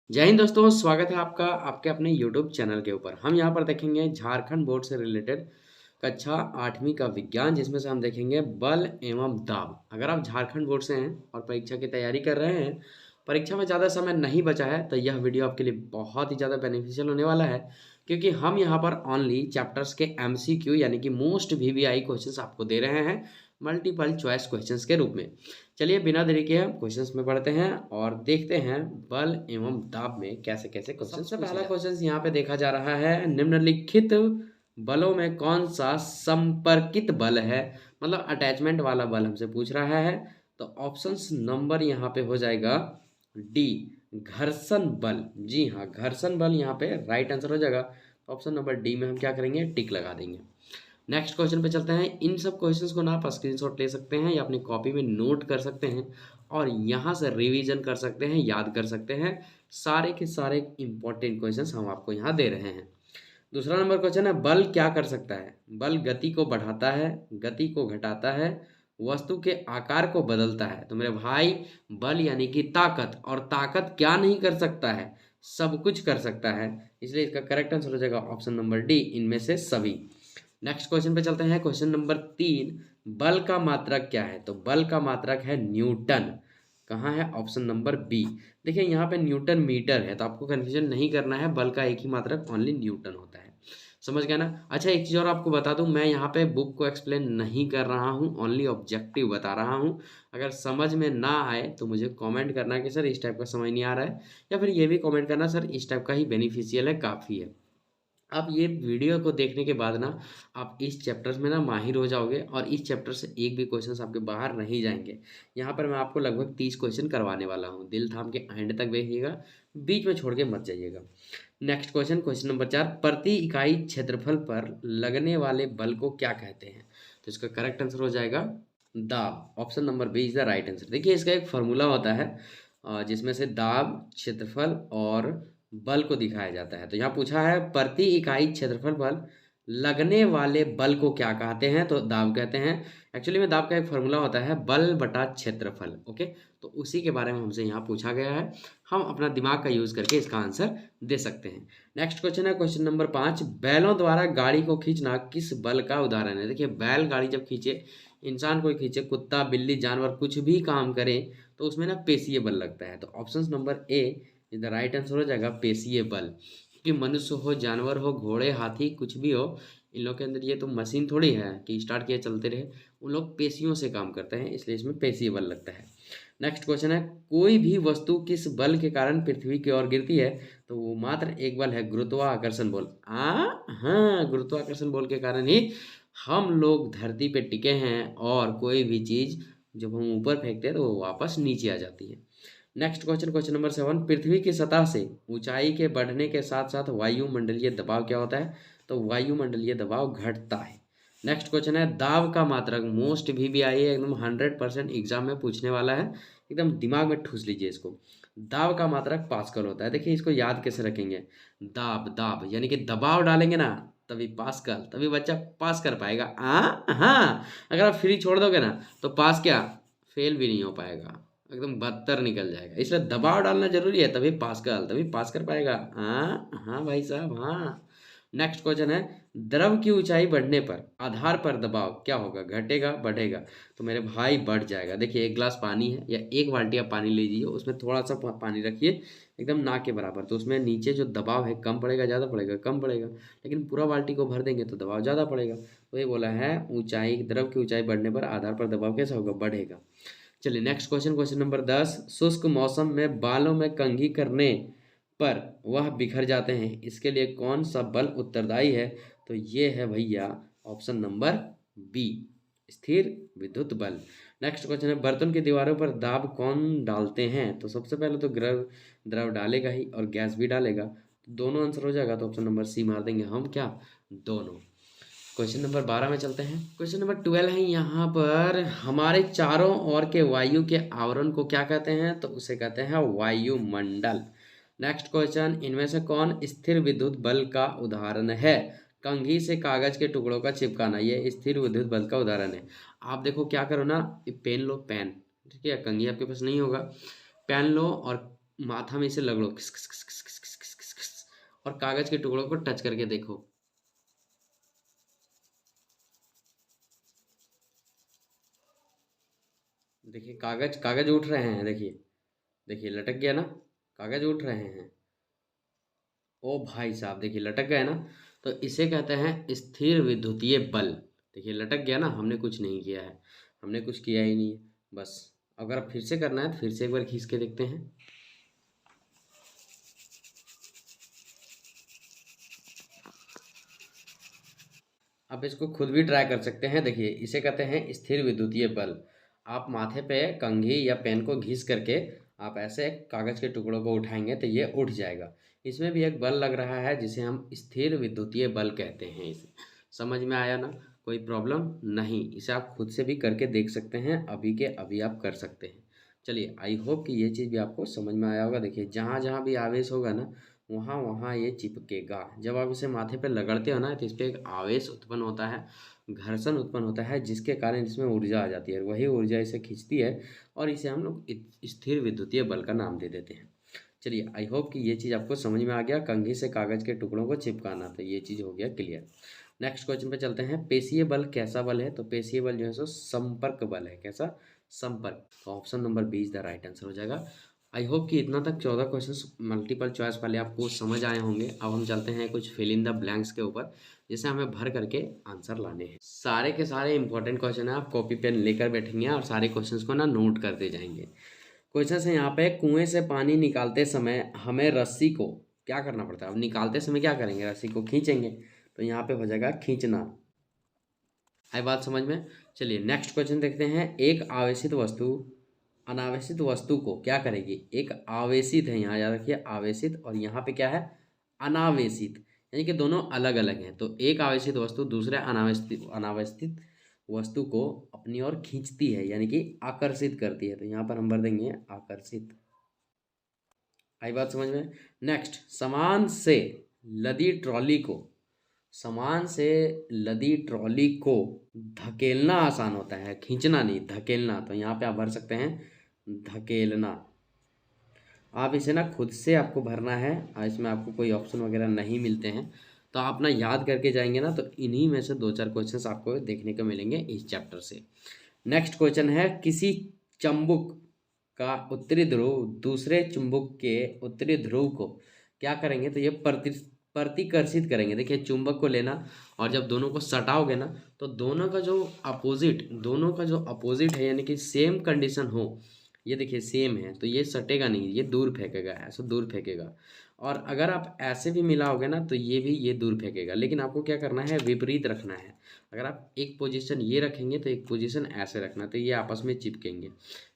जय हिंद दोस्तों, स्वागत है आपका आपके अपने यूट्यूब चैनल के ऊपर। हम यहाँ पर देखेंगे झारखंड बोर्ड से रिलेटेड कक्षा 8वीं का विज्ञान, जिसमें से हम देखेंगे बल एवं दाब। अगर आप झारखंड बोर्ड से हैं और परीक्षा की तैयारी कर रहे हैं, परीक्षा में ज़्यादा समय नहीं बचा है, तो यह वीडियो आपके लिए बहुत ही ज़्यादा बेनिफिशियल होने वाला है, क्योंकि हम यहाँ पर ओनली चैप्टर्स के MCQ यानी कि मोस्ट VVI क्वेश्चंस आपको दे रहे हैं, मल्टीपल चॉइस क्वेश्चंस के रूप में। चलिए बिना देरी के हम क्वेश्चंस में बढ़ते हैं और देखते हैं बल एवं दाब में कैसे कैसे क्वेश्चंस। सबसे पहला क्वेश्चन यहाँ पे देखा जा रहा है, निम्नलिखित बलों में कौन सा संपर्कित बल है, मतलब अटैचमेंट वाला बल हमसे पूछ रहा है। तो ऑप्शंस नंबर यहाँ पे हो जाएगा डी, घर्षण बल। जी हाँ, घर्षण बल यहाँ पे राइट आंसर हो जाएगा। ऑप्शन नंबर डी में हम क्या करेंगे, टिक लगा देंगे। नेक्स्ट क्वेश्चन पे चलते हैं। इन सब क्वेश्चंस को ना आप स्क्रीनशॉट ले सकते हैं या अपनी कॉपी में नोट कर सकते हैं और यहाँ से रिवीजन कर सकते हैं, याद कर सकते हैं। सारे के सारे इंपॉर्टेंट क्वेश्चंस हम आपको यहाँ दे रहे हैं। दूसरा नंबर क्वेश्चन है, बल क्या कर सकता है। बल गति को बढ़ाता है, गति को घटाता है, वस्तु के आकार को बदलता है। तो मेरे भाई, बल यानी कि ताकत, और ताकत क्या नहीं कर सकता है, सब कुछ कर सकता है। इसलिए इसका करेक्ट आंसर हो जाएगा ऑप्शन नंबर डी, इनमें से सभी। नेक्स्ट क्वेश्चन पे चलते हैं। क्वेश्चन नंबर 3, बल का मात्रक क्या है। तो बल का मात्रक है न्यूटन। कहाँ है, ऑप्शन नंबर बी। देखिए यहाँ पे न्यूटन मीटर है, तो आपको कन्फ्यूजन नहीं करना है, बल का एक ही मात्रक ओनली न्यूटन होता है। समझ गया ना। अच्छा, एक चीज़ और आपको बता दूं, मैं यहाँ पे बुक को एक्सप्लेन नहीं कर रहा हूँ, ओनली ऑब्जेक्टिव बता रहा हूँ। अगर समझ में ना आए तो मुझे कमेंट करना कि सर इस टाइप का समझ नहीं आ रहा है, या फिर ये भी कमेंट करना सर इस टाइप का ही बेनिफिशियल है, काफ़ी है। आप ये वीडियो को देखने के बाद ना, आप इस चैप्टर्स में ना माहिर हो जाओगे और इस चैप्टर से एक भी क्वेश्चंस आपके बाहर नहीं जाएंगे। यहाँ पर मैं आपको लगभग 30 क्वेश्चन करवाने वाला हूँ। दिल थाम के एंड तक देखिएगा, बीच में छोड़ के मत जाइएगा। नेक्स्ट क्वेश्चन, क्वेश्चन नंबर 4, प्रति इकाई क्षेत्रफल पर लगने वाले बल को क्या कहते हैं। तो इसका करेक्ट आंसर हो जाएगा दाब। Option number B is the right answer. देखिए इसका एक फॉर्मूला होता है, जिसमें से दाब, क्षेत्रफल और बल को दिखाया जाता है। तो यहाँ पूछा है, प्रति इकाई क्षेत्रफल पर लगने वाले बल को क्या कहते हैं। तो दाब कहते हैं। एक्चुअली में दाब का एक फॉर्मूला होता है, बल बटा क्षेत्रफल। ओके, तो उसी के बारे में हमसे यहाँ पूछा गया है। हम अपना दिमाग का यूज करके इसका आंसर दे सकते हैं। नेक्स्ट क्वेश्चन है क्वेश्चन नंबर 5, बैलों द्वारा गाड़ी को खींचना किस बल का उदाहरण है। देखिए बैल गाड़ी जब खींचे, इंसान को खींचे, कुत्ता बिल्ली जानवर कुछ भी काम करे, तो उसमें ना पेशीय बल लगता है। तो option number A is the right answer हो जाएगा पेशीय बल। क्योंकि मनुष्य हो, जानवर हो, घोड़े, हाथी, कुछ भी हो, इन लोग के अंदर ये तो मशीन थोड़ी है कि स्टार्ट किया चलते रहे। उन लोग पेशियों से काम करते हैं, इसलिए इसमें पेशीय बल लगता है। नेक्स्ट क्वेश्चन है, कोई भी वस्तु किस बल के कारण पृथ्वी की ओर गिरती है। तो वो मात्र एक बल है, गुरुत्वाकर्षण बल। हाँ, गुरुत्वाकर्षण बल के कारण ही हम लोग धरती पे टिके हैं, और कोई भी चीज जब हम ऊपर फेंकते हैं तो वो वापस नीचे आ जाती है। नेक्स्ट क्वेश्चन, क्वेश्चन नंबर 7, पृथ्वी की सतह से ऊंचाई के बढ़ने के साथ साथ वायुमंडलीय दबाव क्या होता है। तो वायुमंडलीय दबाव घटता है। नेक्स्ट क्वेश्चन है, दाब का मात्रक, मोस्ट VVI है, एकदम 100% एग्जाम में पूछने वाला है, एकदम दिमाग में ठूस लीजिए इसको। दाब का मात्रक पास्कल होता है। देखिए इसको याद कैसे रखेंगे, दाब दाब यानी कि दबाव डालेंगे ना, तभी पास्कल, तभी बच्चा पास कर पाएगा। हाँ, अगर आप फ्री छोड़ दोगे ना, तो पास क्या, फेल भी नहीं हो पाएगा, एकदम बदतर निकल जाएगा। इसलिए दबाव डालना जरूरी है, तभी पास कर, तभी पास कर पाएगा। हाँ हाँ भाई साहब, हाँ। नेक्स्ट क्वेश्चन है, द्रव की ऊंचाई बढ़ने पर आधार पर दबाव क्या होगा, घटेगा बढ़ेगा। तो मेरे भाई बढ़ जाएगा। देखिए एक गिलास पानी है या एक बाल्टी आप पानी लीजिए, उसमें थोड़ा सा पानी रखिए एकदम ना के बराबर, तो उसमें नीचे जो दबाव है कम पड़ेगा, ज़्यादा पड़ेगा, कम पड़ेगा। लेकिन पूरा बाल्टी को भर देंगे तो दबाव ज़्यादा पड़ेगा। तो ये बोला है, ऊंचाई, द्रव की ऊंचाई बढ़ने पर आधार पर दबाव कैसा होगा, बढ़ेगा। चलिए नेक्स्ट क्वेश्चन, क्वेश्चन नंबर 10, शुष्क मौसम में बालों में कंघी करने पर वह बिखर जाते हैं, इसके लिए कौन सा बल उत्तरदायी है। तो ये है भैया ऑप्शन नंबर बी, स्थिर विद्युत बल। नेक्स्ट क्वेश्चन है, बर्तन की दीवारों पर दाब कौन डालते हैं। तो सबसे पहले तो द्रव द्रव डालेगा ही, और गैस भी डालेगा, तो दोनों आंसर हो जाएगा। तो ऑप्शन नंबर सी मार देंगे हम, क्या, दोनों। क्वेश्चन नंबर 12 में चलते हैं। क्वेश्चन नंबर 12 है यहाँ पर, हमारे चारों ओर के वायु के आवरण को क्या कहते हैं। तो उसे कहते हैं वायुमंडल। नेक्स्ट क्वेश्चन, इनमें से कौन स्थिर विद्युत बल का उदाहरण है। कंघी से कागज के टुकड़ों का चिपकाना, ये स्थिर विद्युत बल का उदाहरण है। आप देखो क्या करो ना, पेन लो, पेन, ठीक है, कंघी आपके पास नहीं होगा, पेन लो और माथा में इसे रगड़ो, खिस खिस खिस खिस खिस खिस खिस खिस खिस, और कागज के टुकड़ों को टच करके देखो। देखिए कागज कागज उठ रहे हैं, देखिए देखिए लटक गया ना, कागज उठ रहे हैं। ओ भाई साहब देखिए लटक गए ना, तो इसे कहते हैं स्थिर विद्युतीय बल। देखिए लटक गया ना, हमने कुछ नहीं किया है, हमने कुछ किया ही नहीं है बस। अगर आप फिर से करना है तो फिर से एक बार खींच के देखते हैं। आप इसको खुद भी ट्राई कर सकते हैं। देखिए इसे कहते हैं स्थिर विद्युतीय बल। आप माथे पे कंघी या पेन को घिस करके आप ऐसे कागज के टुकड़ों को उठाएंगे तो ये उठ जाएगा। इसमें भी एक बल लग रहा है जिसे हम स्थिर विद्युतीय बल कहते हैं। इसे समझ में आया ना, कोई प्रॉब्लम नहीं। इसे आप खुद से भी करके देख सकते हैं, अभी के अभी आप कर सकते हैं। चलिए आई होप कि ये चीज़ भी आपको समझ में आया होगा। देखिए जहाँ जहाँ भी आवेश होगा ना, वहाँ वहाँ ये चिपकेगा। जब आप इसे माथे पे रगड़ते हो ना, तो इस पे एक आवेश उत्पन्न होता है, घर्षण उत्पन्न होता है, जिसके कारण इसमें ऊर्जा आ जाती है। वही ऊर्जा इसे खींचती है और इसे हम लोग स्थिर विद्युतीय बल का नाम दे देते हैं। चलिए आई होप कि ये चीज़ आपको समझ में आ गया। कंघी से कागज के टुकड़ों को चिपकाना, तो ये चीज़ हो गया क्लियर। नेक्स्ट क्वेश्चन पे चलते हैं। पेशीय बल कैसा बल है? तो पेशीय बल जो है सो संपर्क बल है। कैसा? संपर्क। तो option number B is the right answer हो जाएगा। आई होप कि इतना तक 14 क्वेश्चंस मल्टीपल चॉइस वाले आपको समझ आए होंगे। अब हम चलते हैं कुछ फिल इन द ब्लैंक्स के ऊपर, जिसे हमें भर करके आंसर लाने हैं। सारे के सारे इंपॉर्टेंट क्वेश्चन है, आप कॉपी पेन लेकर बैठेंगे और सारे क्वेश्चंस को ना नोट करते जाएंगे। क्वेश्चन है यहाँ पे, कुएं से पानी निकालते समय हमें रस्सी को क्या करना पड़ता है? अब निकालते समय क्या करेंगे? रस्सी को खींचेंगे, तो यहाँ पे हो जाएगा खींचना। आई बात समझ में? चलिए नेक्स्ट क्वेश्चन देखते हैं। एक आवेशित वस्तु अनावेशित वस्तु को क्या करेगी? एक आवेशित है, यहाँ याद रखिए आवेशित, और यहाँ पे क्या है? अनावेशित, यानी कि दोनों अलग अलग हैं। तो एक आवेशित वस्तु दूसरे अनावेशित अनावेशित वस्तु को अपनी ओर खींचती है, यानी कि आकर्षित करती है। तो यहाँ पर हम भर देंगे आकर्षित। आई बात समझ में? नेक्स्ट, सामान से लदी ट्रॉली को धकेलना आसान होता है, खींचना नहीं, धकेलना। तो यहाँ पे आप भर सकते हैं धकेलना। आप इसे ना खुद से आपको भरना है, इसमें आपको कोई ऑप्शन वगैरह नहीं मिलते हैं। तो आप ना याद करके जाएंगे ना, तो इन्हीं में से दो चार क्वेश्चंस आपको देखने को मिलेंगे इस चैप्टर से। नेक्स्ट क्वेश्चन है, किसी चुंबक का उत्तरी ध्रुव दूसरे चुंबक के उत्तरी ध्रुव को क्या करेंगे? तो ये प्रतिकर्षित करेंगे। देखिए चुंबक को लेना, और जब दोनों को सटाओगे ना, तो दोनों का जो अपोजिट है, यानी कि सेम कंडीशन हो, ये देखिए सेम है, तो ये सटेगा नहीं, ये दूर फेंकेगा, ऐसा दूर फेंकेगा। और अगर आप ऐसे भी मिलाओगे ना, तो ये भी ये दूर फेंकेगा। लेकिन आपको क्या करना है? विपरीत रखना है। अगर आप एक पोजीशन ये रखेंगे तो एक पोजीशन ऐसे रखना, तो ये आपस में चिपकेंगे।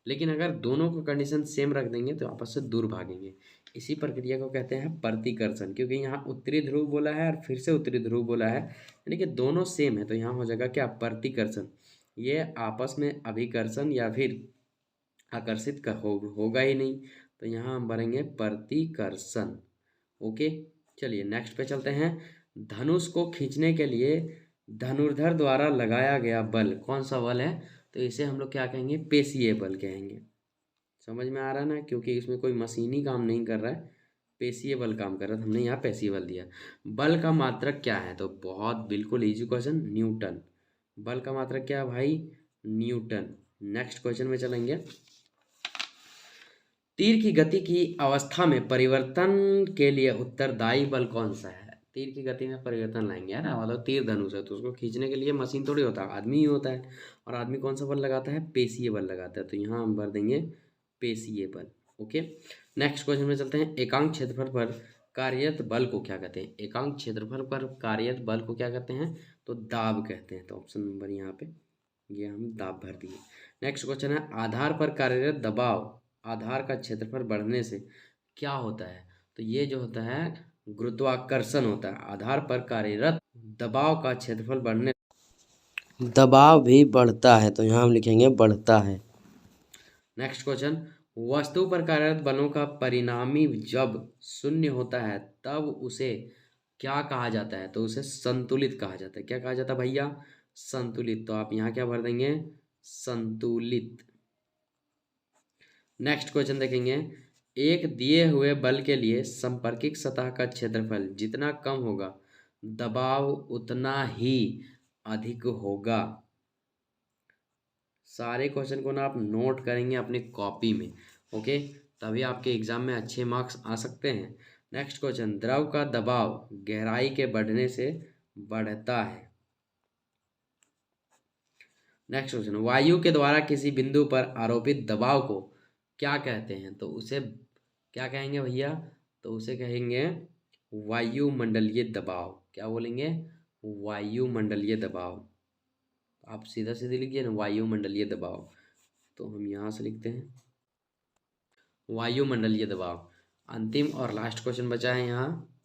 लेकिन अगर दोनों को कंडीशन सेम रख देंगे तो आपस से दूर भागेंगे। इसी प्रक्रिया को कहते हैं प्रतिकर्षण, क्योंकि यहाँ उत्तरी ध्रुव बोला है और फिर से उत्तरी ध्रुव बोला है, यानी कि दोनों सेम है। तो यहाँ हो जाएगा क्या? प्रतिकर्षण। ये आपस में अभिकर्षण या फिर आकर्षित का होगा ही नहीं, तो यहाँ हम भरेंगे प्रतिकर्षण। ओके, चलिए नेक्स्ट पे चलते हैं। धनुष को खींचने के लिए धनुर्धर द्वारा लगाया गया बल कौन सा बल है? तो इसे हम लोग क्या कहेंगे? पेशीय बल कहेंगे। समझ में आ रहा है ना, क्योंकि इसमें कोई मशीनी काम नहीं कर रहा है, पेशीय बल काम कर रहा है। हमने यहाँ पेशीय बल दिया। बल का मात्रक क्या है? तो बहुत बिल्कुल इजी क्वेश्चन, न्यूटन। बल का मात्रक क्या है भाई? न्यूटन। नेक्स्ट क्वेश्चन में चलेंगे। तीर की गति की अवस्था में परिवर्तन के लिए उत्तरदायी बल कौन सा है? तीर की गति में परिवर्तन लाएंगे यार, मतलब तीर धनुष है तो उसको खींचने के लिए मशीन थोड़ी होता है, आदमी ही होता है। और आदमी कौन सा बल लगाता है? पेशीय बल लगाता है। तो यहाँ हम भर देंगे पेशीय बल। ओके, नेक्स्ट क्वेश्चन में चलते हैं। एकांक क्षेत्रफल पर कार्यरत बल को क्या कहते हैं? एकांक क्षेत्रफल पर कार्यरत बल को क्या कहते हैं? तो दाब कहते हैं। तो ऑप्शन नंबर यहाँ पे ये हम दाब भर दिए। नेक्स्ट क्वेश्चन है, आधार पर कार्यरत दबाव आधार का क्षेत्रफल बढ़ने से क्या होता है? तो ये जो होता है गुरुत्वाकर्षण होता है। आधार पर कार्यरत दबाव का क्षेत्रफल बढ़ने दबाव भी बढ़ता है, तो यहाँ हम लिखेंगे बढ़ता है। नेक्स्ट क्वेश्चन, वस्तु पर कार्यरत बलों का परिणामी जब शून्य होता है तब उसे क्या कहा जाता है? तो उसे संतुलित कहा जाता है। क्या कहा जाता है भैया? संतुलित। तो आप यहाँ क्या भर देंगे? संतुलित। नेक्स्ट क्वेश्चन देखेंगे। एक दिए हुए बल के लिए संपर्कित सतह का क्षेत्रफल जितना कम होगा दबाव उतना ही अधिक होगा। सारे क्वेश्चन को ना आप नोट करेंगे अपनी कॉपी में, ओके, तभी आपके एग्जाम में अच्छे मार्क्स आ सकते हैं। नेक्स्ट क्वेश्चन, द्रव का दबाव गहराई के बढ़ने से बढ़ता है। नेक्स्ट क्वेश्चन, वायु के द्वारा किसी बिंदु पर आरोपित दबाव को क्या कहते हैं? तो उसे क्या कहेंगे भैया? तो उसे कहेंगे वायुमंडलीय दबाव। क्या बोलेंगे? वायुमंडलीय दबाव। आप सीधा सीधे लिखिए ना, वायुमंडलीय दबाव। तो हम यहाँ से लिखते हैं वायुमंडलीय दबाव। अंतिम और लास्ट क्वेश्चन बचा है यहाँ,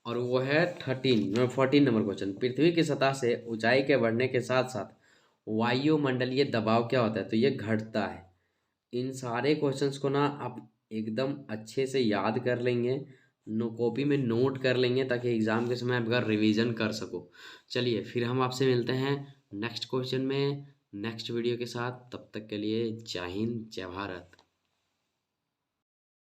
और वो है 14 नंबर क्वेश्चन। पृथ्वी की सतह से ऊंचाई के बढ़ने के साथ साथ वायुमंडलीय दबाव क्या होता है? तो ये घटता है। इन सारे क्वेश्चंस को ना आप एकदम अच्छे से याद कर लेंगे, कॉपी में नोट कर लेंगे, ताकि एग्जाम के समय आप अगर रिवीजन कर सको। चलिए फिर हम आपसे मिलते हैं नेक्स्ट क्वेश्चन में नेक्स्ट वीडियो के साथ। तब तक के लिए जय हिंद, जय भारत।